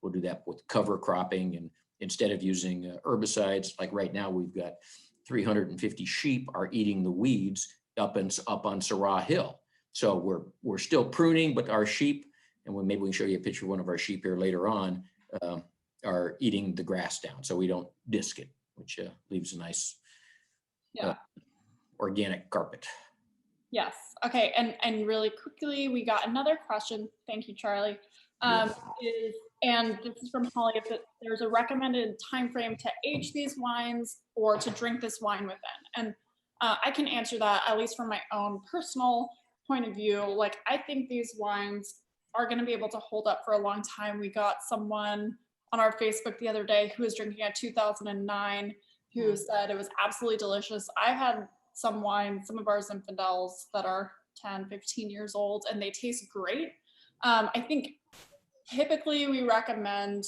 we'll do that with cover cropping, and instead of using herbicides, like right now we've got 350 sheep are eating the weeds up on Syrah Hill. So we're still pruning, but our sheep, and maybe we can show you a picture of one of our sheep here later on, are eating the grass down, so we don't disc it, which leaves a nice organic carpet. Yes. Okay. And really quickly, we got another question. Thank you, Charlie. And this is from Holly. If there's a recommended time frame to age these wines or to drink this wine within, and I can answer that at least from my own personal point of view. Like, I think these wines are going to be able to hold up for a long time. We got someone on our Facebook the other day who was drinking a 2009 who said it was absolutely delicious. I've had some wines, some of our Zinfandels that are 10, 15 years old, and they taste great. I think typically we recommend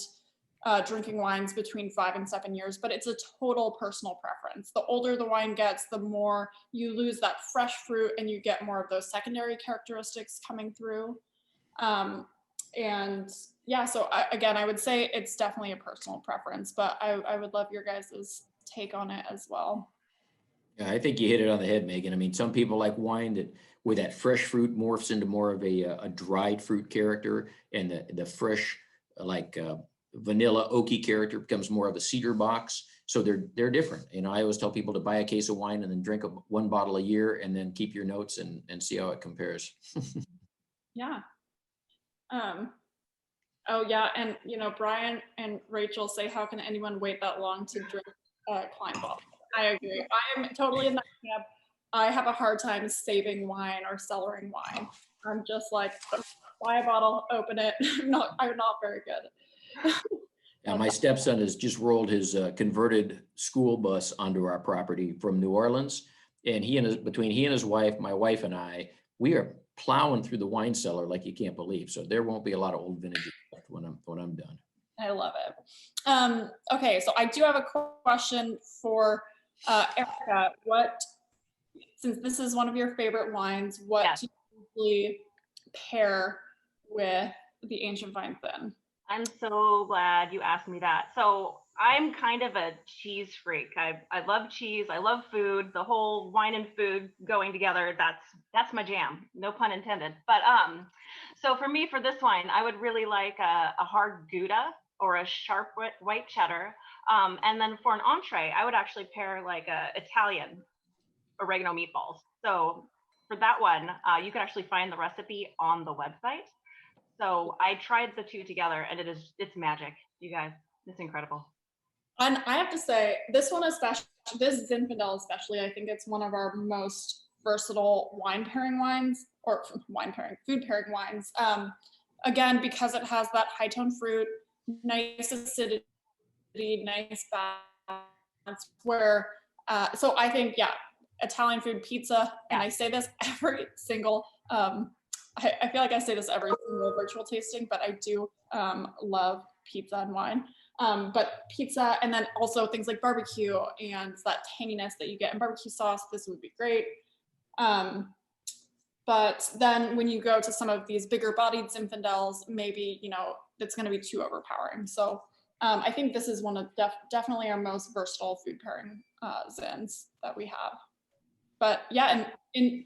drinking wines between 5 and 7 years, but it's a total personal preference. The older the wine gets, the more you lose that fresh fruit and you get more of those secondary characteristics coming through. And yeah, so again, I would say it's definitely a personal preference, but I would love your guys' take on it as well. Yeah, I think you hit it on the head, Megan. I mean, some people like wine that where that fresh fruit morphs into more of a dried fruit character, and the fresh vanilla oaky character becomes more of a cedar box. So they're different. You know, I always tell people to buy a case of wine and then drink one bottle a year, and then keep your notes and see how it compares. Yeah. Oh yeah, and you know, Brian and Rachel say, how can anyone wait that long to drink Cline bottle? I agree. I am totally in that camp. I have a hard time saving wine or cellaring wine. I'm just like, buy a bottle, open it. I'm not very good. Now, my stepson has just rolled his converted school bus onto our property from New Orleans, and between he and his wife, my wife and I, we are plowing through the wine cellar like you can't believe. So there won't be a lot of old vintages left when I'm done. I love it. Okay, so I do have a question for Erika. Since this is one of your favorite wines, what do you usually pair with the Ancient Vine Thin? I'm so glad you asked me that. So I'm kind of a cheese freak. I love cheese. I love food. The whole wine and food going together, that's my jam. No pun intended. But so for me, for this wine, I would really like a hard Gouda or a sharp white cheddar. And then for an entree, I would actually pair like a Italian oregano meatballs. So for that one, you can actually find the recipe on the website. So I tried the two together, and it's magic, you guys. It's incredible. And I have to say, this one especially, this Zinfandel especially, I think it's one of our most versatile food pairing wines. Again, because it has that high tone fruit, nice acidity, nice balance. So I think, Italian food, pizza, and I say this every single. I feel like I say this every single virtual tasting, but I do love pizza and wine. But pizza, and then also things like barbecue and that tanginess that you get in barbecue sauce, this would be great. But then when you go to some of these bigger bodied Zinfandels, maybe, it's going to be too overpowering. So I think this is one of definitely our most versatile food pairing Zins that we have. But yeah, and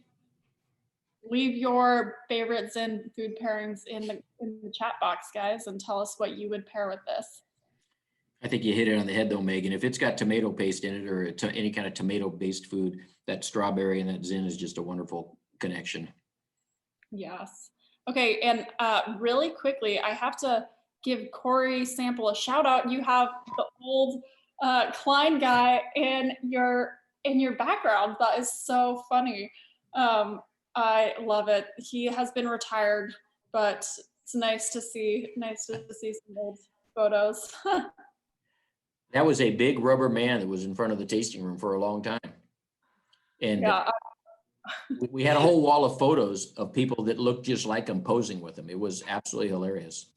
leave your favorite Zin food pairings in the chat box, guys, and tell us what you would pair with this. I think you hit it on the head though, Megan. If it's got tomato paste in it, or any kind of tomato-based food, that strawberry and that Zin is just a wonderful connection. Yes. Okay, and really quickly, I have to give Corey Sample a shout out. You have the old Cline guy in your background. That is so funny. I love it. He has been retired, but it's nice to see some old photos. That was a big rubber man that was in front of the tasting room for a long time. And we had a whole wall of photos of people that looked just like him posing with him. It was absolutely hilarious.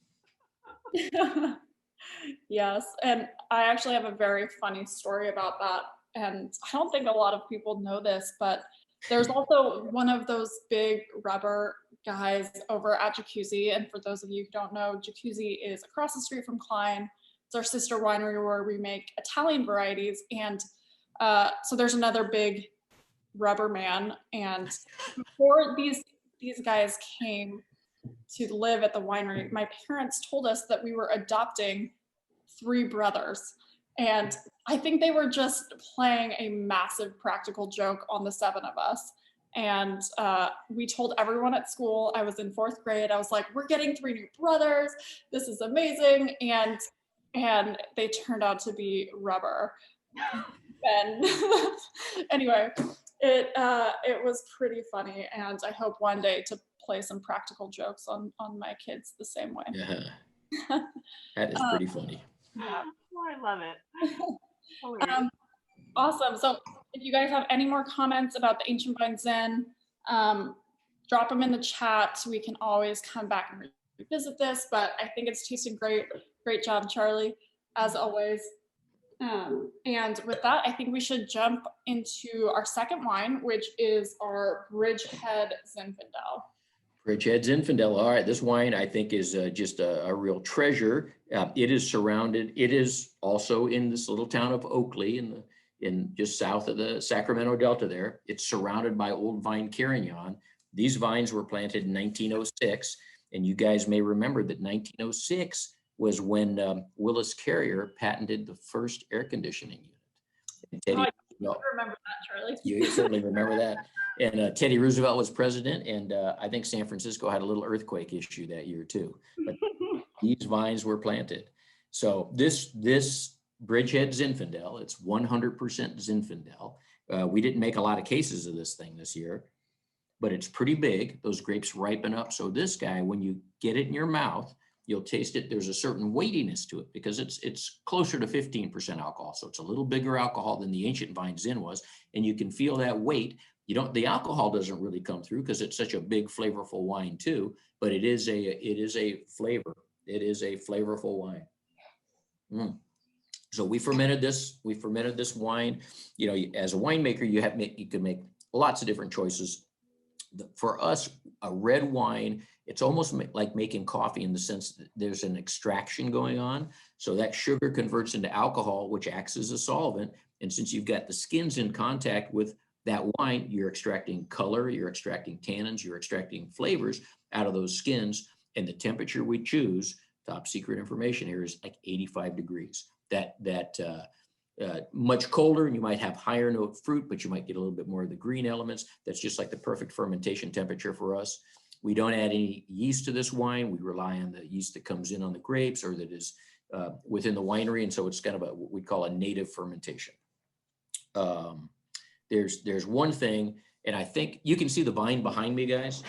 Yes, and I actually have a very funny story about that. And I don't think a lot of people know this, but there's also one of those big rubber guys over at Jacuzzi. And for those of you who don't know, Jacuzzi is across the street from Cline. It's our sister winery where we make Italian varieties. And so there's another big rubber man. And before these guys came to live at the winery, my parents told us that we were adopting 3 brothers. And I think they were just playing a massive practical joke on the 7 of us. And we told everyone at school. I was in 4th grade. I was like, we're getting 3 new brothers. This is amazing. And they turned out to be rubber. And anyway, it was pretty funny. And I hope one day to play some practical jokes on my kids the same way. Yeah, that is pretty funny. Yeah. Oh, I love it. Awesome. So if you guys have any more comments about the Ancient Vine Zin, drop them in the chat. We can always come back and revisit this, but I think it's tasting great. Great job, Charlie, as always. And with that, I think we should jump into our second wine, which is our Bridgehead Zinfandel. Bridgehead Zinfandel. All right, this wine I think is just a real treasure. It is also in this little town of Oakley in just south of the Sacramento Delta there. It's surrounded by old vine carignan. These vines were planted in 1906, and you guys may remember that 1906 was when Willis Carrier patented the first air conditioning unit. And I remember that, Charlie. You certainly remember that. And Teddy Roosevelt was president, and I think San Francisco had a little earthquake issue that year too. But these vines were planted. So this Bridgehead Zinfandel, it's 100% Zinfandel. We didn't make a lot of cases of this thing this year, but it's pretty big. Those grapes ripen up. So this guy, when you get it in your mouth, you'll taste it. There's a certain weightiness to it because it's closer to 15% alcohol. So it's a little bigger alcohol than the Ancient Vine Zin was. And you can feel that weight. The alcohol doesn't really come through because it's such a big flavorful wine too, but it is a flavor. It is a flavorful wine. So we fermented this wine. As a winemaker, you can make lots of different choices. For us, a red wine, it's almost like making coffee in the sense that there's an extraction going on. So that sugar converts into alcohol, which acts as a solvent. And since you've got the skins in contact with that wine, you're extracting color, you're extracting tannins, you're extracting flavors out of those skins. And the temperature we choose, top secret information here, is like 85 degrees. Much colder, and you might have higher note fruit, but you might get a little bit more of the green elements. That's just like the perfect fermentation temperature for us. We don't add any yeast to this wine. We rely on the yeast that comes in on the grapes or that is within the winery. And so it's kind of what we call a native fermentation. There's one thing, and I think you can see the vine behind me, guys.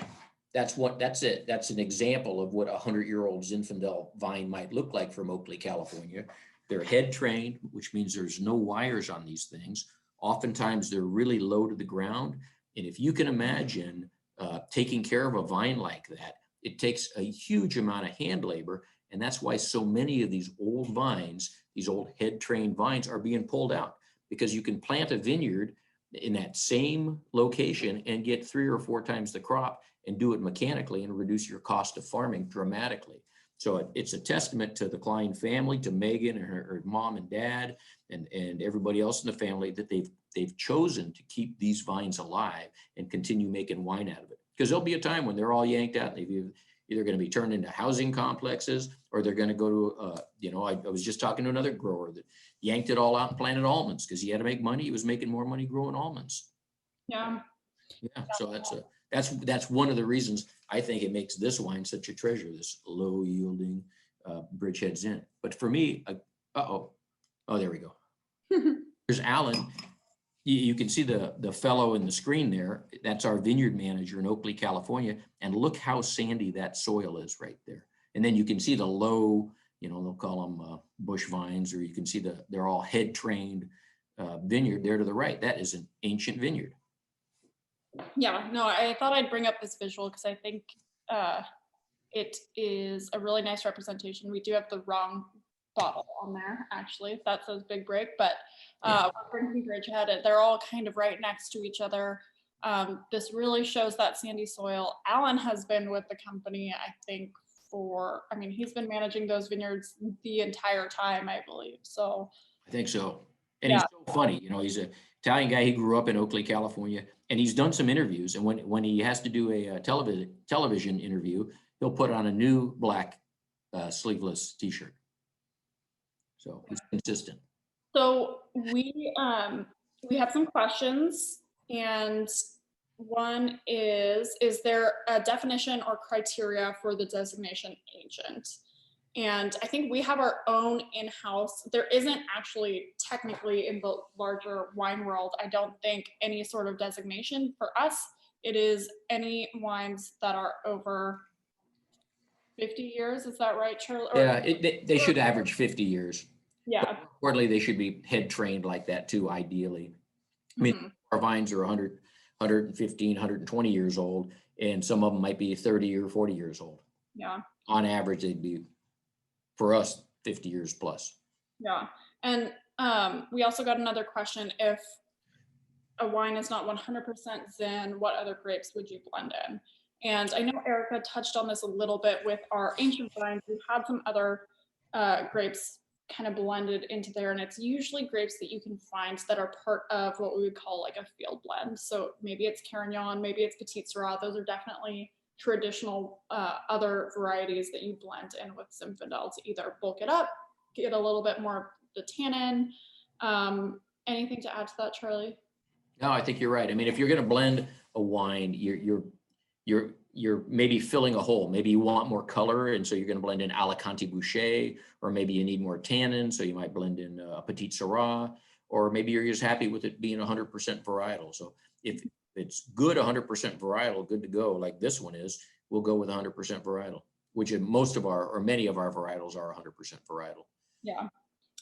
That's it. That's an example of what a 100-year-old Zinfandel vine might look like from Oakley, California. They're head trained, which means there's no wires on these things. Oftentimes they're really low to the ground. And if you can imagine taking care of a vine like that, it takes a huge amount of hand labor. And that's why so many of these old vines, these old head trained vines, are being pulled out, because you can plant a vineyard in that same location and get 3 or 4 times the crop and do it mechanically and reduce your cost of farming dramatically. So it's a testament to the Cline family, to Megan and her mom and dad, and everybody else in the family, that they've chosen to keep these vines alive and continue making wine out of it. Because there'll be a time when they're all yanked out, and they've either going to be turned into housing complexes, or they're going to go to, I was just talking to another grower that yanked it all out and planted almonds because he had to make money. He was making more money growing almonds. Yeah. Yeah. So that's one of the reasons I think it makes this wine such a treasure, this low yielding Bridgehead Zin. But for me, there we go. There's Alan. You can see the fellow in the screen there. That's our vineyard manager in Oakley, California. And look how sandy that soil is right there. And then you can see the low, they'll call them bush vines, or you can see they're all head trained vineyard there to the right. That is an ancient vineyard. Yeah, no, I thought I'd bring up this visual because I think it is a really nice representation. We do have the wrong bottle on there, actually. That says Big Break, but we're drinking Bridgehead. They're all kind of right next to each other. This really shows that sandy soil. Alan has been with the company, I think, he's been managing those vineyards the entire time, I believe. So I think so. And yeah, he's so funny, he's an Italian guy. He grew up in Oakley, California, and he's done some interviews. And when he has to do a television interview, he'll put on a new black sleeveless T-shirt. So he's consistent. so we have some questions, and one is there a definition or criteria for the designation agent? And I think we have our own in-house. There isn't actually technically in the larger wine world, I don't think, any sort of designation. For us, it is any wines that are over 50 years. Is that right, Charlie? Yeah, they should average 50 years. Yeah. Quarterly, they should be head trained like that too, ideally. I mean, our vines are 100, 115, 120 years old, and some of them might be 30 or 40 years old. Yeah. On average, they'd be, for us, 50 years plus. Yeah. And we also got another question. If a wine is not 100% Zin, what other grapes would you blend in? And I know Erika touched on this a little bit with our ancient vines. We've had some other grapes kind of blended into there, and it's usually grapes that you can find that are part of what we would call like a field blend. So maybe it's Carignan, maybe it's Petit Syrah. Those are definitely traditional other varieties that you blend in with Zinfandel to either bulk it up, get a little bit more of the tannin. Anything to add to that, Charlie? No, I think you're right. I mean, if you're going to blend a wine, you're maybe filling a hole. Maybe you want more color, and so you're going to blend in Alicante Boucher, or maybe you need more tannin, so you might blend in a Petit Syrah, or maybe you're just happy with it being 100% varietal. So if it's good 100% varietal, good to go, like this one is, we'll go with 100% varietal, which in most of our, or many of our varietals are 100% varietal. Yeah.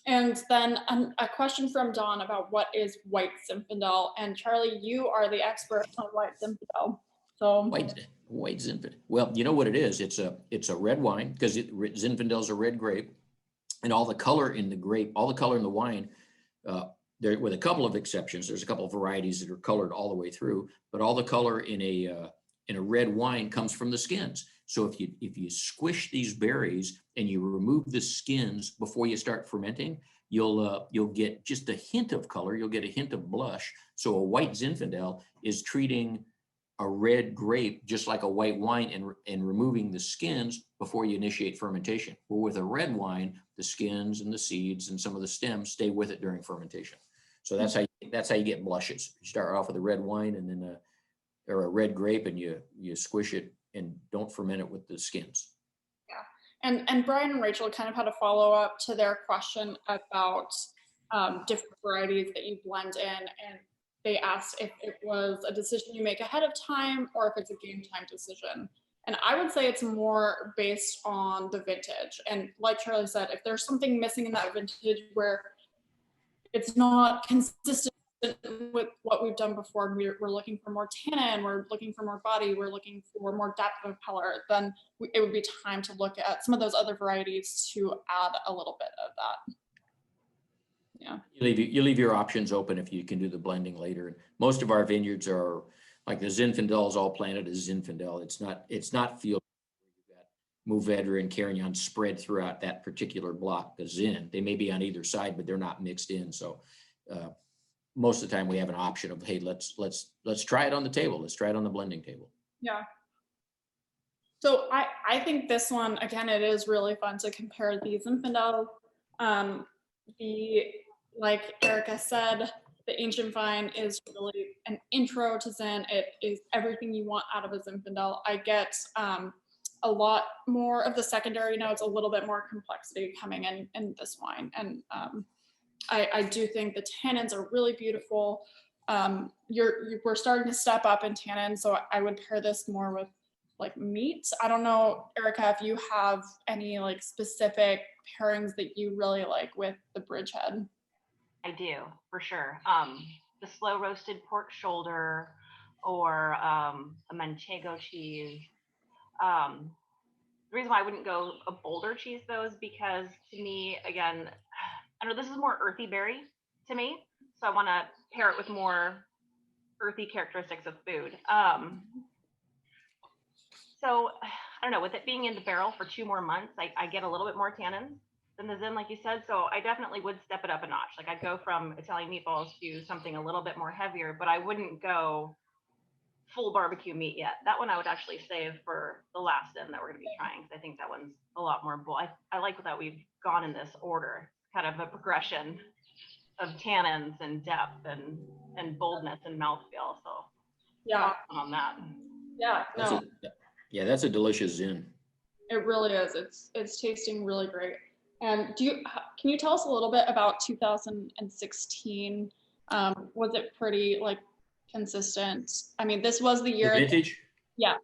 And then a question from Dawn about what is white Zinfandel. And Charlie, you are the expert on white Zinfandel. So white Zinfandel. Well, you know what it is? It's a red wine, because Zinfandel is a red grape, and all the color in the grape, all the color in the wine, there, with a couple of exceptions. There's a couple of varieties that are colored all the way through, but all the color in a red wine comes from the skins. So if you squish these berries and you remove the skins before you start fermenting, you'll get just a hint of color. You'll get a hint of blush. So a white Zinfandel is treating a red grape just like a white wine and removing the skins before you initiate fermentation. Well, with a red wine, the skins and the seeds and some of the stems stay with it during fermentation. So that's how you get blushes. You start off with a red wine and then or a red grape, and you squish it and don't ferment it with the skins. Yeah, and Brian and Rachel kind of had a follow up to their question about different varieties that you blend in, and they asked if it was a decision you make ahead of time or if it's a game time decision. And I would say it's more based on the vintage. And like Charlie said, if there's something missing in that vintage where it's not consistent with what we've done before, we're looking for more tannin, we're looking for more body, we're looking for more depth of color, then it would be time to look at some of those other varieties to add a little bit of that. Yeah. You leave your options open if you can do the blending later. Most of our vineyards are like the Zinfandel is all planted as Zinfandel. It's not field. You've got Mourvedre and Carignan spread throughout that particular block, the Zin. They may be on either side, but they're not mixed in. So most of the time we have an option of, hey, let's try it on the table. Let's try it on the blending table. Yeah. So I think this one, again, it is really fun to compare these Zinfandel. Like Erika said, the ancient vine is really an intro to Zin. It is everything you want out of a Zinfandel. I get a lot more of the secondary notes, a little bit more complexity coming in this wine. And I do think the tannins are really beautiful. We're starting to step up in tannin, so I would pair this more with like meat. I don't know, Erika, if you have any like specific pairings that you really like with the Bridgehead. I do, for sure. The slow roasted pork shoulder, or a manchego cheese. The reason why I wouldn't go a bolder cheese though is because, to me, again, I know this is more earthy berry to me, so I want to pair it with more earthy characteristics of food. So I don't know, with it being in the barrel for 2 more months, I get a little bit more tannins than the Zin, like you said. So I definitely would step it up a notch. Like I'd go from Italian meatballs to something a little bit more heavier, but I wouldn't go full barbecue meat yet. That one I would actually save for the last Zin that we're going to be trying, because I think that one's a lot more bold. I like that we've gone in this order, kind of a progression of tannins and depth and boldness and mouthfeel. So Yeah, on that. yeah, no, Yeah, that's a delicious Zin. it really is. It's tasting really great. And can you tell us a little bit about 2016? Was it pretty like consistent? I mean, this was the year. The vintage? Yeah.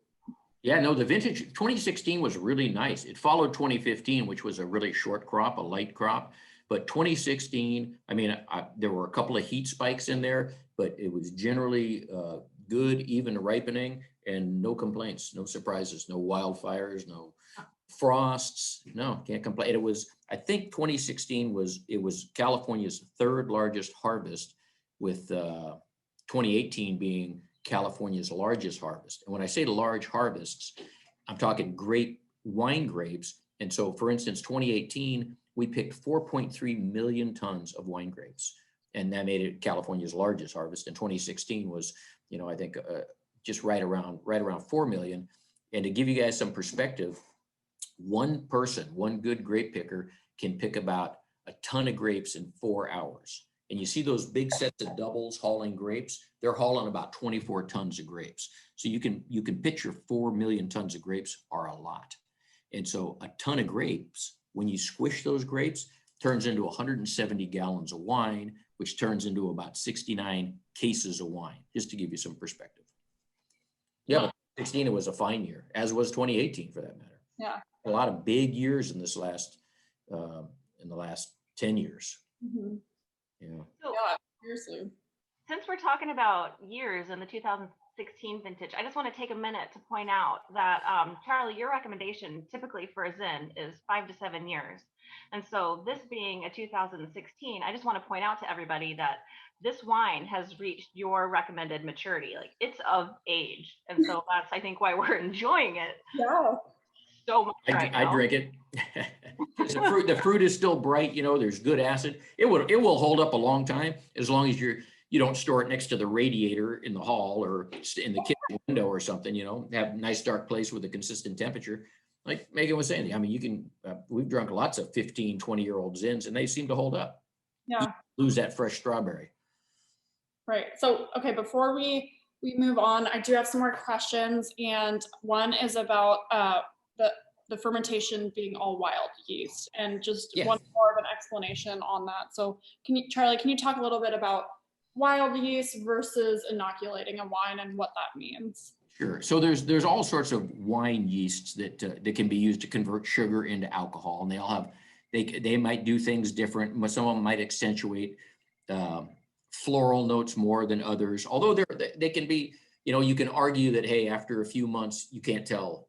Yeah, no, the vintage 2016 was really nice. It followed 2015, which was a really short crop, a light crop. But 2016, I mean, there were a couple of heat spikes in there, but it was generally good, even ripening, and no complaints, no surprises, no wildfires, no frosts. No, can't complain. It was, I think 2016 was California's third largest harvest, with 2018 being California's largest harvest. And when I say large harvests, I'm talking wine grapes. And so, for instance, 2018, we picked 4.3 million tons of wine grapes, and that made it California's largest harvest. And 2016 was, I think just right around 4 million. And to give you guys some perspective, one good grape picker can pick about a ton of grapes in 4 hours. And you see those big sets of doubles hauling grapes, they're hauling about 24 tons of grapes. So you can picture 4 million tons of grapes are a lot. And so a ton of grapes, when you squish those grapes, turns into 170 gallons of wine, which turns into about 69 cases of wine, just to give you some perspective. Yeah, but 2016, it was a fine year, as was 2018 for that matter. Yeah. A lot of big years in the last 10 years. Mm-hmm. Yeah. So, yeah, seriously. Since we're talking about years in the 2016 vintage, I just want to take a minute to point out that, Charlie, your recommendation typically for a Zin is 5 to 7 years. And so this being a 2016, I just want to point out to everybody that this wine has reached your recommended maturity. Like, it's of age. And so that's, I think, why we're enjoying it Yeah. so much right now. I drink it. The fruit is still bright, there's good acid. It will hold up a long time, as long as you don't store it next to the radiator in the hall or in the kitchen window or something, have a nice dark place with a consistent temperature. Like Megan was saying, I mean, we've drunk lots of 15, 20-year-old Zins, and they seem to hold up. Yeah. You lose that fresh strawberry. Right. So, okay, before we move on, I do have some more questions, and one is about the fermentation being all wild yeast, and just one more of an explanation on that. So Charlie, can you talk a little bit about wild yeast versus inoculating a wine and what that means? Sure. So there's all sorts of wine yeasts that can be used to convert sugar into alcohol, and they might do things different. Some of them might accentuate floral notes more than others. Although they can be, you can argue that, hey, after a few months you can't tell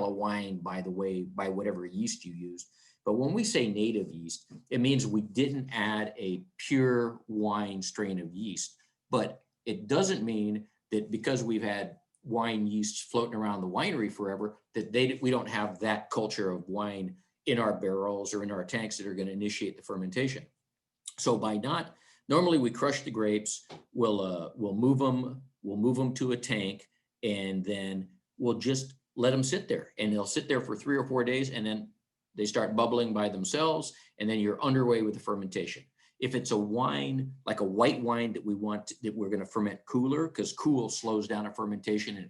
a wine by whatever yeast you used. But when we say native yeast, it means we didn't add a pure wine strain of yeast. But it doesn't mean that because we've had wine yeasts floating around the winery forever, that we don't have that culture of wine in our barrels or in our tanks that are going to initiate the fermentation. So normally we crush the grapes, we'll move them to a tank, and then we'll just let them sit there, and they'll sit there for 3 or 4 days, and then they start bubbling by themselves, and then you're underway with the fermentation. If it's a wine, like a white wine that we're going to ferment cooler, because cool slows down a fermentation, and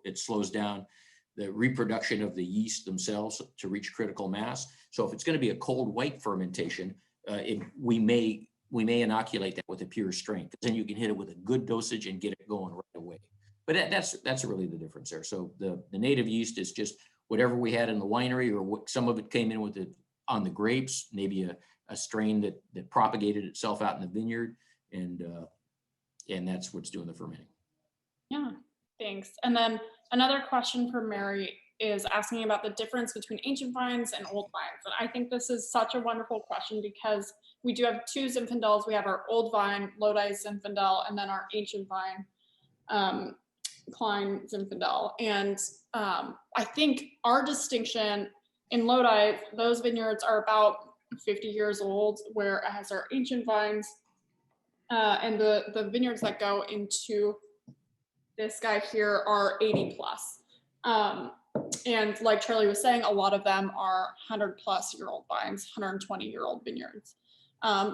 it slows down the reproduction of the yeast themselves to reach critical mass. So if it's going to be a cold white fermentation, we may inoculate that with a pure strain, because then you can hit it with a good dosage and get it going right away. But that's really the difference there. So the native yeast is just whatever we had in the winery, or what some of it came in with it on the grapes, maybe a strain that propagated itself out in the vineyard, and that's what's doing the fermenting. Yeah, thanks. And then another question for Mary. is asking about the difference between ancient vines and old vines. And I think this is such a wonderful question because we do have two Zinfandels. We have our old vine, Lodi Zinfandel, and then our ancient vine, Cline Zinfandel. And I think our distinction in Lodi, those vineyards are about 50 years old, whereas our ancient vines and the vineyards that go into this guy here are 80 plus. And like Charlie was saying, a lot of them are 100+ year old vines, 120-year-old vineyards.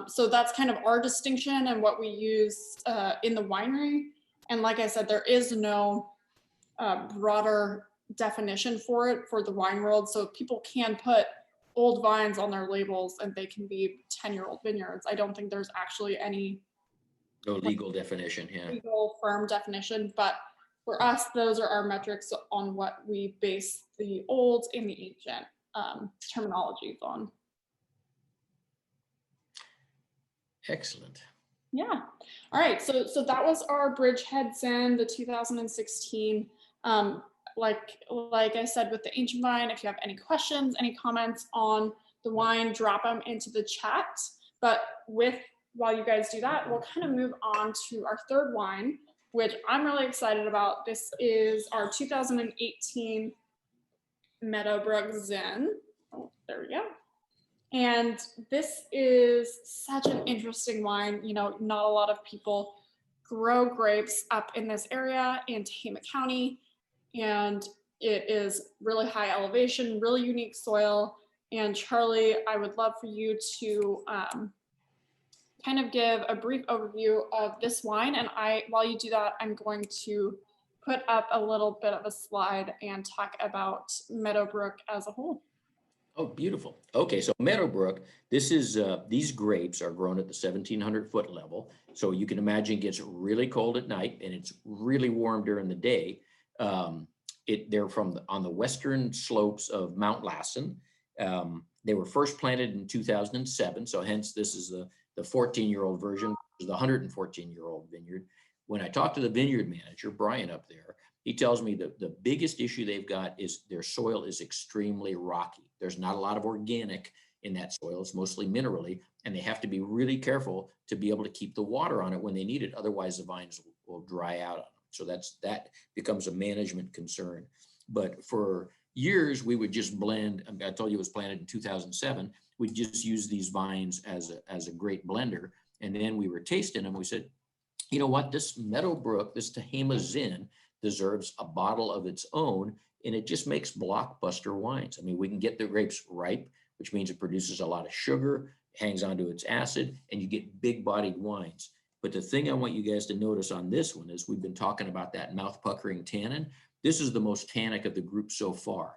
So that's kind of our distinction and what we use in the winery. And like I said, there is no broader definition for it for the wine world. So people can put old vines on their labels and they can be 10-year-old vineyards. I don't think there's actually any No legal definition, yeah. legal firm definition, but for us, those are our metrics on what we base the old and the ancient terminologies on. Excellent. Yeah. All right. So that was our Bridgehead Zin, the 2016. Like I said with the ancient vine, if you have any questions, any comments on the wine, drop them into the chat. But while you guys do that, we'll kind of move on to our third wine, which I'm really excited about. This is our 2018 Meadowbrook Zin. Oh, there we go. And this is such an interesting wine. You know, not a lot of people grow grapes up in this area in Tehama County. And it is really high elevation, really unique soil. And Charlie, I would love for you to kind of give a brief overview of this wine. And while you do that, I'm going to put up a little bit of a slide and talk about Meadowbrook as a whole. Oh, beautiful. Okay, so Meadowbrook, this is these grapes are grown at the 1,700-foot level. So you can imagine it gets really cold at night and it's really warm during the day. They're on the western slopes of Mount Lassen. They were first planted in 2007, so hence this is the 14-year-old version, the 114-year-old vineyard. When I talked to the vineyard manager, Brian, up there, he tells me that the biggest issue they've got is their soil is extremely rocky. There's not a lot of organic in that soil. It's mostly minerally, and they have to be really careful to be able to keep the water on it when they need it. Otherwise, the vines will dry out on them. So that becomes a management concern. But for years, we would just blend. I told you it was planted in 2007. We'd just use these vines as a great blender. And then we were tasting them. We said, you know what, this Meadowbrook, this Tehama Zin deserves a bottle of its own. And it just makes blockbuster wines. I mean, we can get the grapes ripe, which means it produces a lot of sugar, hangs onto its acid, and you get big bodied wines. But the thing I want you guys to notice on this one is we've been talking about that mouth puckering tannin. This is the most tannic of the group so far.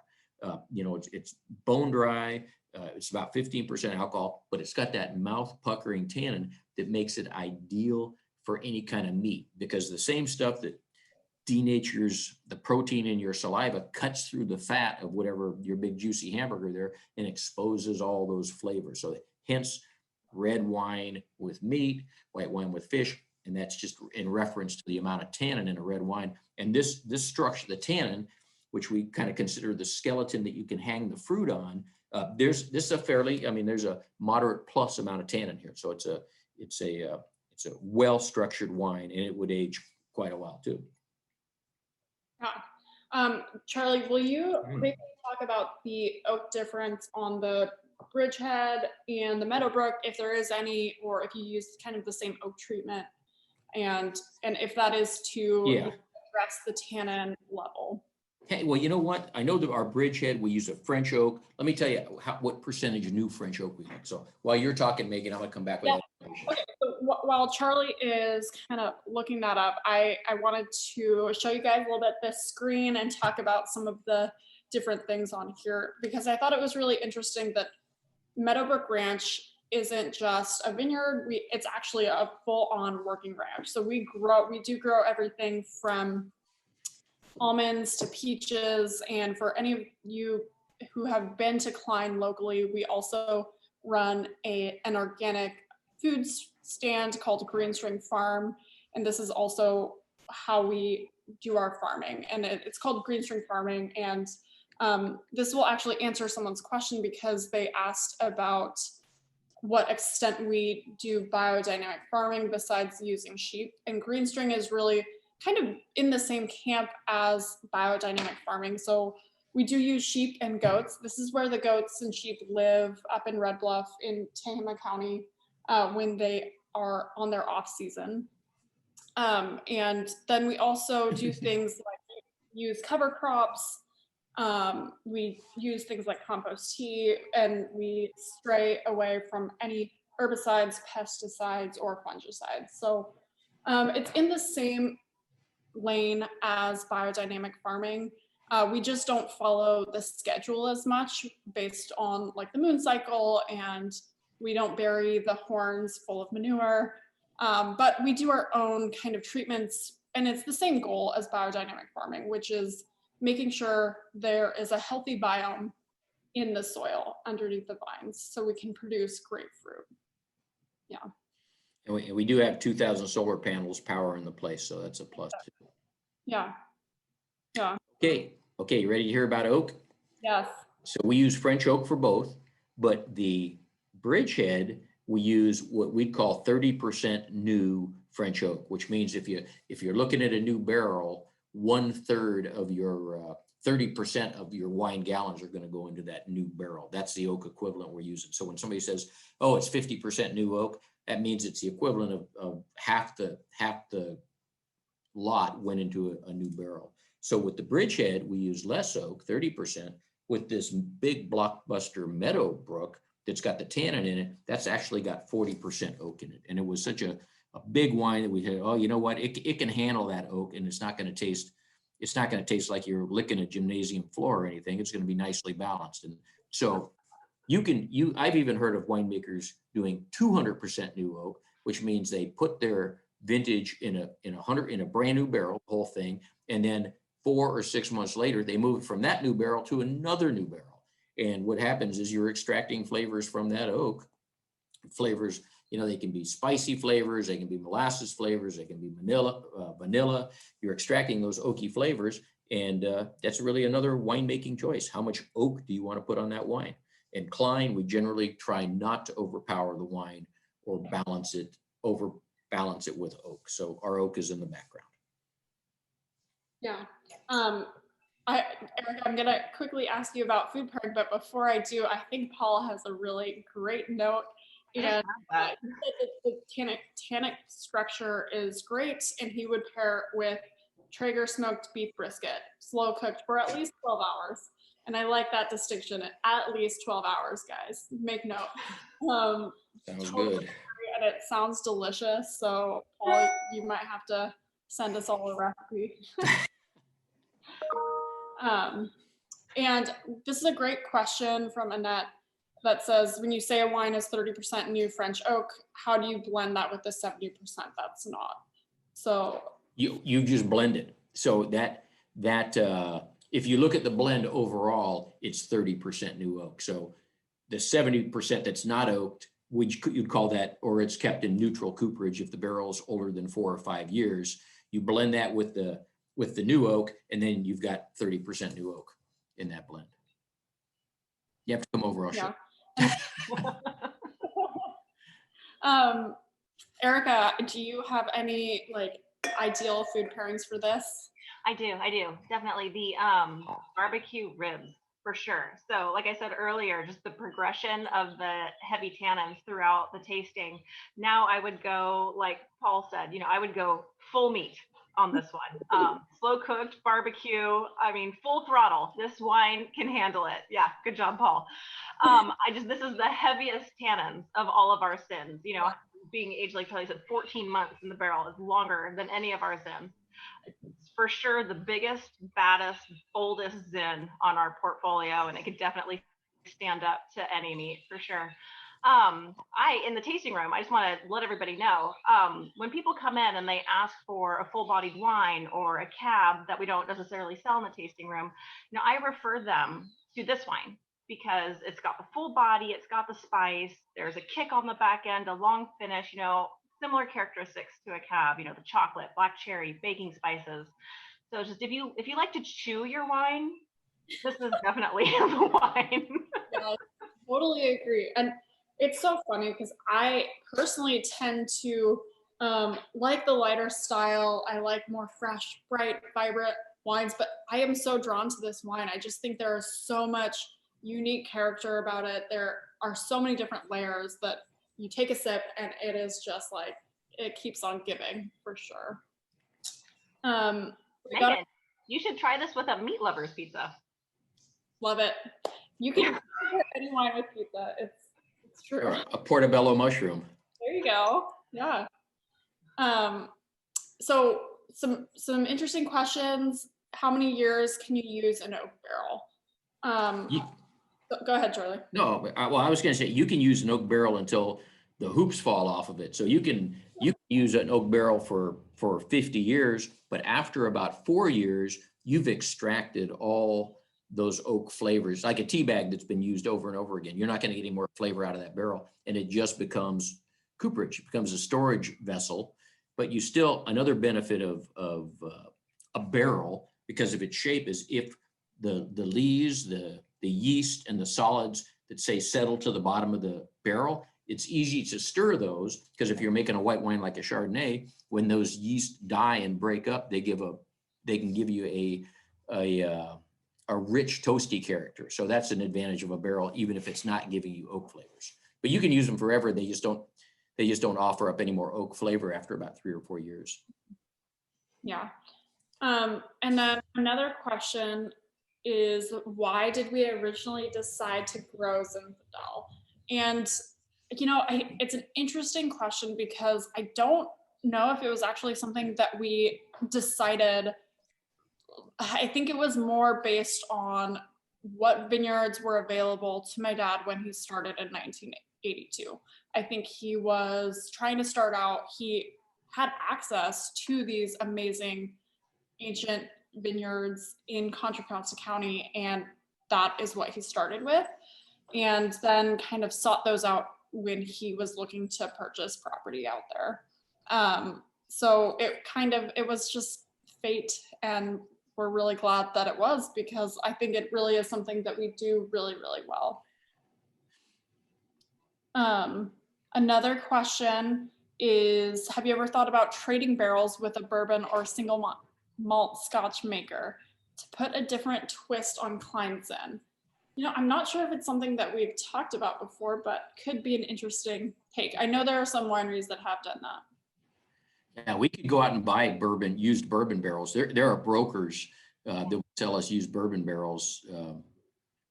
You know, it's bone dry. It's about 15% alcohol, but it's got that mouth puckering tannin that makes it ideal for any kind of meat, because the same stuff that denatures the protein in your saliva cuts through the fat of whatever your big juicy hamburger there and exposes all those flavors. So hence red wine with meat, white wine with fish, and that's just in reference to the amount of tannin in a red wine. And this structure, the tannin, which we kind of consider the skeleton that you can hang the fruit on, there's a moderate plus amount of tannin here. So it's a well-structured wine, and it would age quite a while too. Yeah. Charlie, will you quickly talk about the oak difference on the Bridgehead and the Meadowbrook, if there is any, or if you use kind of the same oak treatment, and if that is to address the tannin level? Hey, well, you know what? I know that our Bridgehead, we use a French oak. Let me tell you what percentage new French oak we like. So while you're talking, Megan, I'm gonna come back with that information. Okay, so while Charlie is kind of looking that up, I wanted to show you guys a little bit this screen and talk about some of the different things on here, because I thought it was really interesting that Meadowbrook Ranch isn't just a vineyard. It's actually a full-on working ranch. So we do grow everything from almonds to peaches. And for any of you who have been to Cline locally, we also run an organic food stand called Green String Farm. And this is also how we do our farming. And it's called Green String Farming. And This will actually answer someone's question because they asked about what extent we do biodynamic farming besides using sheep. And green string is really kind of in the same camp as biodynamic farming. So we do use sheep and goats. This is where the goats and sheep live up in Red Bluff in Tehama County when they are on their off season. And then we also do things like use cover crops. We use things like compost tea, and we stray away from any herbicides, pesticides, or fungicides. So it's in the same lane as biodynamic farming. We just don't follow the schedule as much based on like the moon cycle, and we don't bury the horns full of manure. But we do our own kind of treatments, and it's the same goal as biodynamic farming, which is making sure there is a healthy biome in the soil underneath the vines so we can produce great fruit. Yeah. And we do have 2,000 solar panels powering the place, so that's a plus too. Yeah. Yeah. Okay, you ready to hear about oak? Yes. So we use French oak for both, but the Bridgehead, we use what we call 30% new French oak, which means if you're looking at a new barrel, 1/3 of your 30% of your wine gallons are going to go into that new barrel. That's the oak equivalent we're using. So when somebody says, "Oh, it's 50% new oak," that means it's the equivalent of half the lot went into a new barrel. So with the Bridgehead, we use less oak, 30%. With this big blockbuster Meadowbrook that's got the tannin in it, that's actually got 40% oak in it. And it was such a big wine that we said, oh, you know what, it can handle that oak, and it's not going to taste like you're licking a gymnasium floor or anything. It's going to be nicely balanced. And so I've even heard of winemakers doing 200% new oak, which means they put their vintage in a brand new barrel, the whole thing, and then 4 or 6 months later, they move it from that new barrel to another new barrel. And what happens is you're extracting flavors from that oak. Flavors, they can be spicy flavors, they can be molasses flavors, they can be vanilla. You're extracting those oaky flavors, and that's really another winemaking choice. How much oak do you want to put on that wine? And Cline, we generally try not to overpower the wine or balance it with oak. So our oak is in the background. Yeah. Erika, I'm gonna quickly ask you about food pairing, but before I do, I think Paul has a really great note. And the tannic structure is great, and he would pair it with Traeger smoked beef brisket, slow cooked for at least 12 hours. And I like that distinction, at least 12 hours, guys. Make note. Sounds good. And it sounds delicious. So Paul, you might have to send us all a recipe. And this is a great question from Annette that says, when you say a wine is 30% new French oak, how do you blend that with the 70% that's not? So you just blend it. So that if you look at the blend overall, it's 30% new oak. So the 70% that's not oaked, you'd call that, or it's kept in neutral cooperage if the barrel is older than 4 or 5 years. You blend that with the new oak, and then you've got 30% new oak in that blend. You have to come over, I'll show. Erika, do you have any ideal food pairings for this? I do. Definitely the barbecue ribs for sure. So like I said earlier, just the progression of the heavy tannins throughout the tasting. Now I would go, like Paul said, I would go full meat on this one. Slow cooked barbecue. I mean, full throttle. This wine can handle it. Yeah. Good job, Paul. This is the heaviest tannins of all of our Zins. Being aged, like Charlie said, 14 months in the barrel is longer than any of our Zins. It's for sure the biggest, baddest, boldest Zin on our portfolio, and it could definitely stand up to any meat for sure. In the tasting room, I just want to let everybody know, when people come in and they ask for a full-bodied wine or a cab that we don't necessarily sell in the tasting room, I refer them to this wine because it's got the full body, it's got the spice, there's a kick on the back end, a long finish, similar characteristics to a cab, the chocolate, black cherry, baking spices. So just if you like to chew your wine, This is definitely the wine. Yeah, totally agree. And it's so funny because I personally tend to like the lighter style. I like more fresh, bright, vibrant wines, but I am so drawn to this wine. I just think there is so much unique character about it. There are so many different layers that you take a sip and it is just like, it keeps on giving for sure. We got Megan, you should try this with a meat lovers pizza. love it. You can get any wine with pizza. It's true. Or a portobello mushroom. There you go. Yeah. So some interesting questions. How many years can you use an oak barrel? Go ahead, Charlie. No, but well, I was going to say you can use an oak barrel until the hoops fall off of it. So you can use an oak barrel for 50 years, but after about 4 years, you've extracted all those oak flavors, like a tea bag that's been used over and over again. You're not going to get any more flavor out of that barrel, and it just becomes cooperage. It becomes a storage vessel. But you still, another benefit of a barrel, because of its shape, is if the lees, the yeast and the solids that say settle to the bottom of the barrel, it's easy to stir those, because if you're making a white wine like a Chardonnay, when those yeast die and break up, they can give you a rich toasty character. So that's an advantage of a barrel, even if it's not giving you oak flavors. But you can use them forever. They just don't offer up any more oak flavor after about 3 or 4 years. Yeah. And then another question is, why did we originally decide to grow Zinfandel? And it's an interesting question because I don't know if it was actually something that we decided. I think it was more based on what vineyards were available to my dad when he started in 1982. I think he was trying to start out. He had access to these amazing ancient vineyards in Contra Costa County, and that is what he started with, and then kind of sought those out when he was looking to purchase property out there. So it was just fate, and we're really glad that it was, because I think it really is something that we do really, really well. Another question is, have you ever thought about trading barrels with a bourbon or single malt Scotch maker to put a different twist on Cline Zin? I'm not sure if it's something that we've talked about before, but could be an interesting take. I know there are some wineries that have done that. Yeah, we could go out and buy used bourbon barrels. There are brokers that will sell us used bourbon barrels,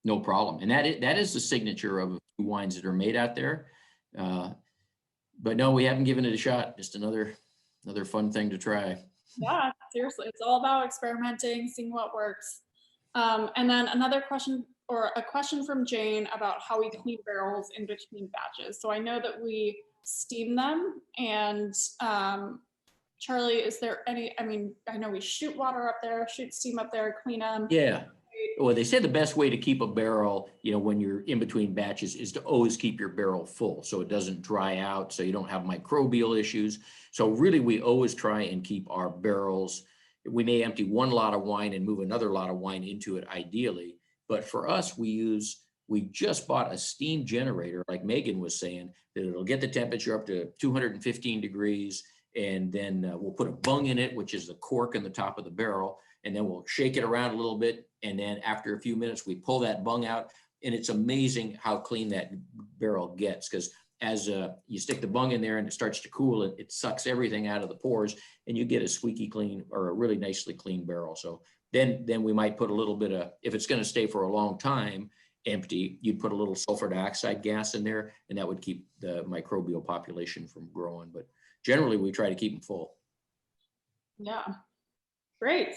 no problem. And that is the signature of a few wines that are made out there. But no, we haven't given it a shot. Just another fun thing to try. Yeah, seriously, it's all about experimenting, seeing what works. And then another question, or a question from Jane, about how we clean barrels in between batches. So I know that we steam them, and Charlie, is there any, I know we shoot water up there, shoot steam up there, clean them. Yeah. Well, they say the best way to keep a barrel, when you're in between batches, is to always keep your barrel full so it doesn't dry out, so you don't have microbial issues. So really, we always try and keep our barrels. We may empty one lot of wine and move another lot of wine into it ideally. But for us, we just bought a steam generator, like Megan was saying, that it'll get the temperature up to 215 degrees. And then we'll put a bung in it, which is the cork in the top of the barrel. And then we'll shake it around a little bit. And then after a few minutes, we pull that bung out. And it's amazing how clean that barrel gets, because as you stick the bung in there and it starts to cool, it sucks everything out of the pores, and you get a squeaky clean, or a really nicely clean barrel. So then we might put a little bit of, if it's going to stay for a long time empty, you'd put a little sulfur dioxide gas in there, and that would keep the microbial population from growing. But generally, we try to keep them full. Yeah, great.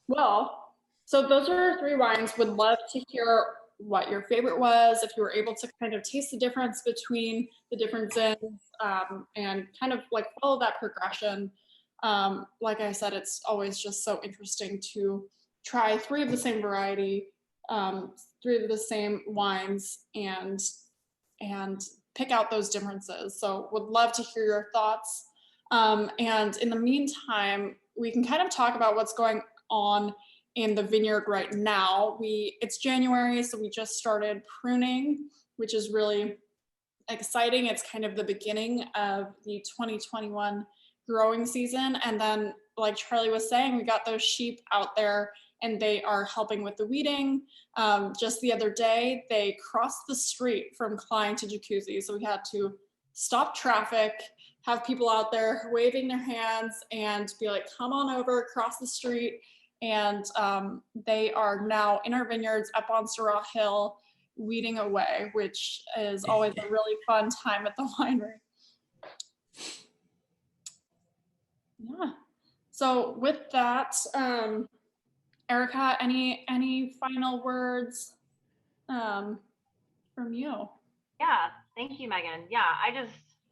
Well, so those are our 3 wines. Would love to hear what your favorite was, if you were able to kind of taste the difference between the different Zins, and kind of like follow that progression. Like I said, it's always just so interesting to try 3 of the same variety, 3 of the same wines, and pick out those differences. So would love to hear your thoughts. And in the meantime, we can kind of talk about what's going on in the vineyard right now. It's January, so we just started pruning, which is really exciting. It's kind of the beginning of the 2021 growing season. And then, like Charlie was saying, we got those sheep out there and they are helping with the weeding. Just the other day, they crossed the street from Cline to Jacuzzi. So we had to stop traffic, have people out there waving their hands and be like, come on over, cross the street. And they are now in our vineyards up on Syrah Hill, weeding away, which is always a really fun time at the winery. Yeah. So with that, Erika, any final words from you? Yeah, thank you, Megan. Yeah,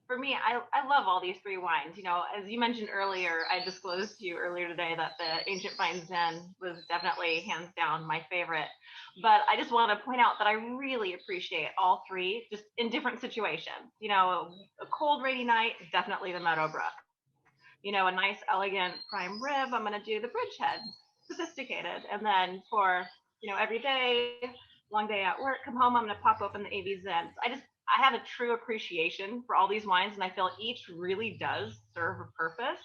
for me, I love all these three wines. You know, as you mentioned earlier, I disclosed to you earlier today that the Ancient Vine Zen was definitely hands down my favorite. But I just want to point out that I really appreciate all three, just in different situations. You know, a cold, rainy night, definitely the Meadowbrook. You know, a nice, elegant prime rib, I'm going to do the Bridgehead, sophisticated. And then for, you know, every day, long day at work, come home, I'm going to pop open the AV Zens. I have a true appreciation for all these wines, and I feel each really does serve a purpose.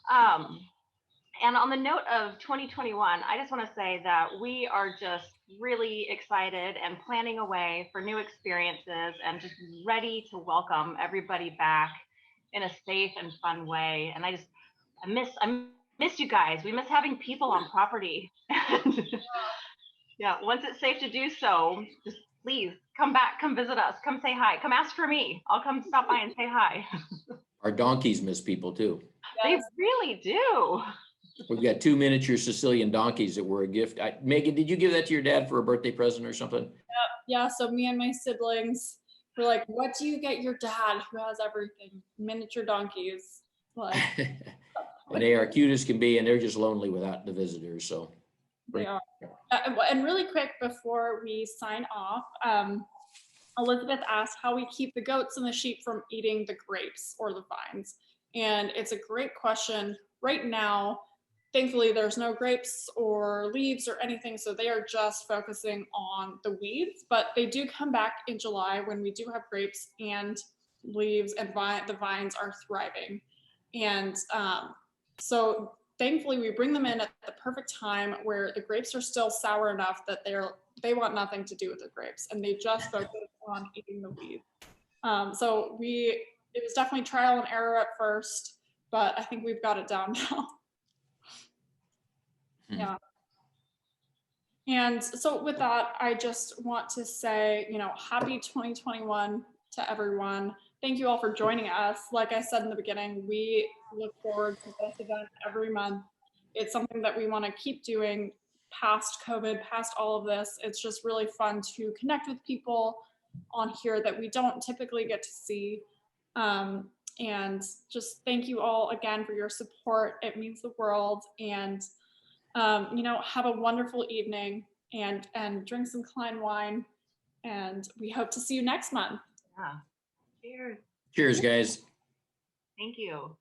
And on the note of 2021, I just want to say that we are just really excited and planning away for new experiences and just ready to welcome everybody back in a safe and fun way. And I miss you guys. We miss having people on property. Yeah, once it's safe to do so, just please come back, come visit us, come say hi, come ask for me. I'll come stop by and say hi. Our donkeys miss people too. They really do. We've got 2 miniature Sicilian donkeys that were a gift. Megan, did you give that to your dad for a birthday present or something? Yeah, so me and my siblings were like, what do you get your dad who has everything? Miniature donkeys. Like, and they are cute as can be, and they're just lonely without the visitors. So they are. And really quick before we sign off, Elizabeth asked how we keep the goats and the sheep from eating the grapes or the vines. And it's a great question. Right now, thankfully, there's no grapes or leaves or anything, so they are just focusing on the weeds, but they do come back in July when we do have grapes and leaves, and the vines are thriving. And so thankfully, we bring them in at the perfect time where the grapes are still sour enough that they want nothing to do with the grapes, and they just focus on eating the weeds. So it was definitely trial and error at first, but I think we've got it down now. Yeah. And so with that, I just want to say, you know, happy 2021 to everyone. Thank you all for joining us. Like I said in the beginning, we look forward to this event every month. It's something that we want to keep doing past COVID, past all of this. It's just really fun to connect with people on here that we don't typically get to see. And just thank you all again for your support. It means the world. And you know, have a wonderful evening and drink some Cline wine. And we hope to see you next month. Yeah. Cheers. Cheers, guys. Thank you.